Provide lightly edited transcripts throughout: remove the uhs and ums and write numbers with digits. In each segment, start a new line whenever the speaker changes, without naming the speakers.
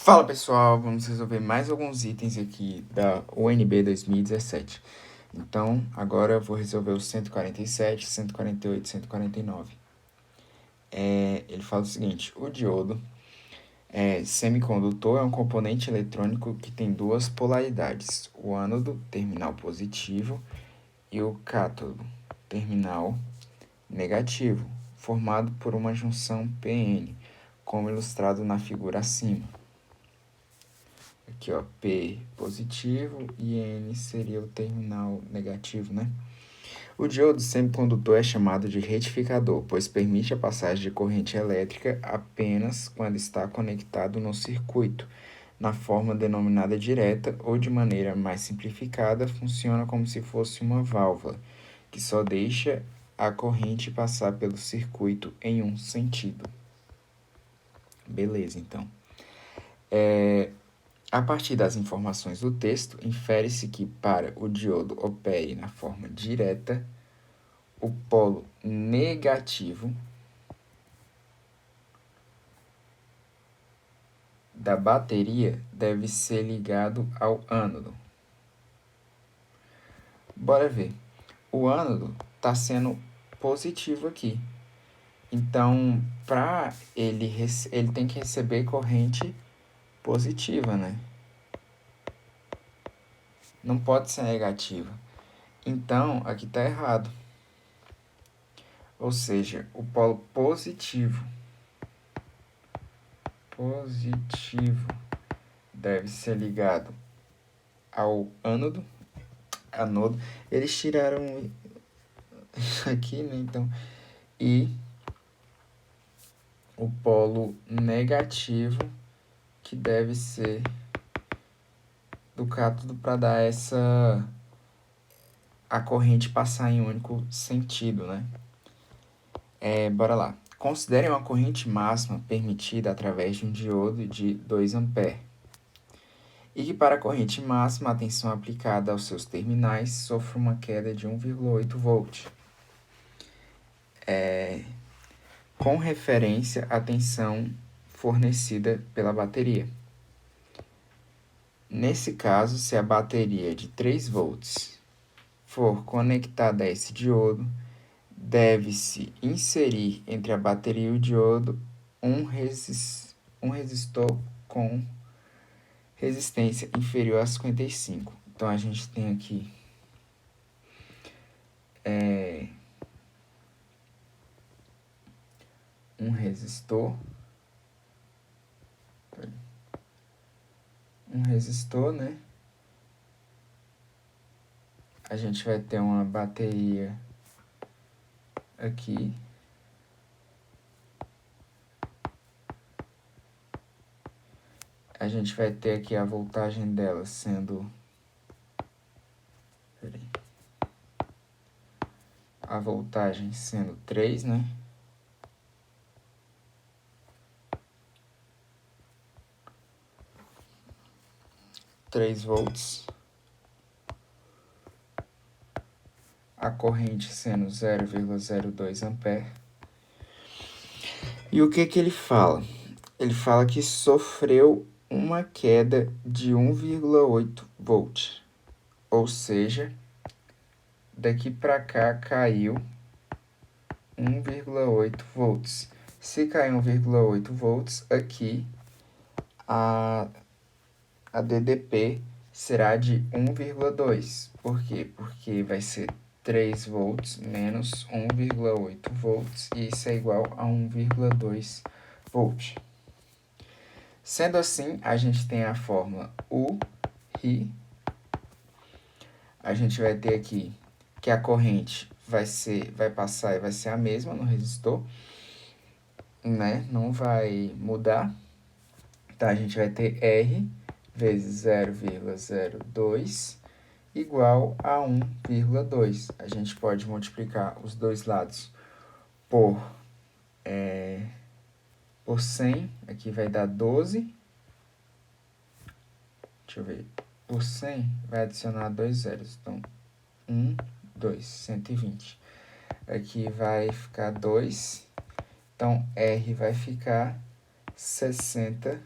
Fala pessoal, vamos resolver mais alguns itens aqui da UNB 2017. Então, agora eu vou resolver os 147, 148 e 149. Ele fala o seguinte: o diodo semicondutor é um componente eletrônico que tem duas polaridades, o ânodo, terminal positivo, e o cátodo, terminal negativo, formado por uma junção PN, como ilustrado na figura acima. Aqui, ó, P positivo e N seria o terminal negativo, né? O diodo semicondutor é chamado de retificador, pois permite a passagem de corrente elétrica apenas quando está conectado no circuito. Na forma denominada direta ou de maneira mais simplificada, funciona como se fosse uma válvula, que só deixa a corrente passar pelo circuito em um sentido. Beleza, então. A partir das informações do texto, infere-se que, para o diodo opere na forma direta, o polo negativo da bateria deve ser ligado ao ânodo. Bora ver. O ânodo está sendo positivo aqui. Então, para ele tem que receber corrente positiva, né? Não pode ser negativa. Então, aqui está errado. Ou seja, o polo positivo deve ser ligado ao ânodo. Eles tiraram isso aqui, né? Então, e o polo negativo que deve ser do cátodo para dar a corrente passar em um único sentido, né? Bora lá. Considere uma corrente máxima permitida através de um diodo de 2 A. E que para a corrente máxima a tensão aplicada aos seus terminais sofre uma queda de 1,8 volt. Com referência à tensão fornecida pela bateria. Nesse caso, se a bateria de 3 volts for conectada a esse diodo, deve-se inserir entre a bateria e o diodo um resistor com resistência inferior a 55. Então, a gente tem aqui um resistor, né? A gente vai ter uma bateria aqui. A gente vai ter aqui a voltagem dela sendo... A voltagem sendo 3, né? volts. A corrente sendo 0,02 A. E o que ele fala? Ele fala que sofreu uma queda de 1,8 volt. Ou seja, daqui para cá caiu 1,8 volts. Se cair 1,8 volts, aqui a DDP será de 1,2. Por quê? Porque vai ser 3 volts menos 1,8 volts, e isso é igual a 1,2 volt. Sendo assim, a gente tem a fórmula URI. A gente vai ter aqui que a corrente vai passar e vai ser a mesma no resistor, né? Não vai mudar. Então, a gente vai ter R vezes 0,02 igual a 1,2. A gente pode multiplicar os dois lados por 100, aqui vai dar 12. Deixa eu ver. Por 100, vai adicionar 2 zeros. Então, 2, 120. Aqui vai ficar 2. Então, R vai ficar 60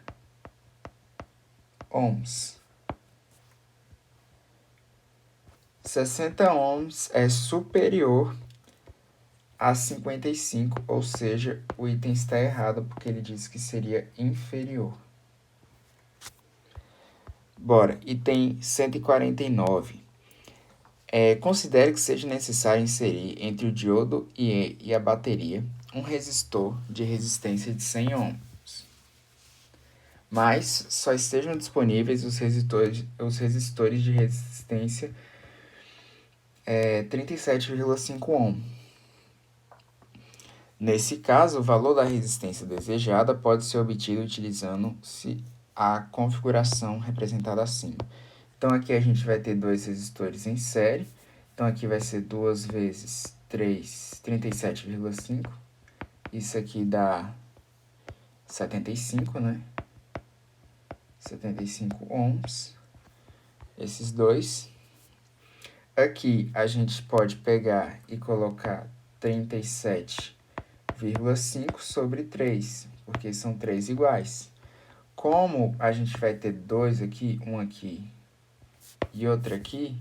ohms. 60 ohms é superior a 55, ou seja, o item está errado porque ele disse que seria inferior. Bora, item 149. Considere que seja necessário inserir entre o diodo e a bateria um resistor de resistência de 100 ohms, mas só estejam disponíveis os resistores de resistência 37,5 ohm. Nesse caso, o valor da resistência desejada pode ser obtido utilizando-se a configuração representada acima. Então, aqui a gente vai ter dois resistores em série. Então, aqui vai ser 2 vezes 3, 37,5. Isso aqui dá 75, né? 75 ohms. Esses dois. Aqui a gente pode pegar e colocar 37,5 sobre 3, porque são 3 iguais. Como a gente vai ter dois aqui, um aqui e outro aqui,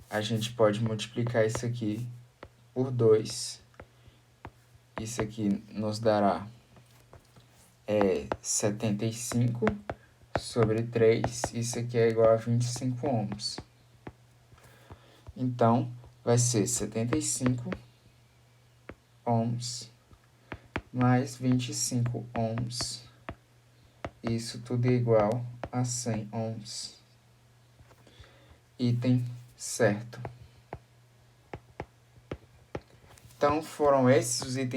a gente pode multiplicar isso aqui por 2. Isso aqui nos dará 75 sobre 3. Isso aqui é igual a 25 ohms. Então, vai ser 75 ohms mais 25 ohms. Isso tudo é igual a 100 ohms. Item certo. Então, foram esses os itens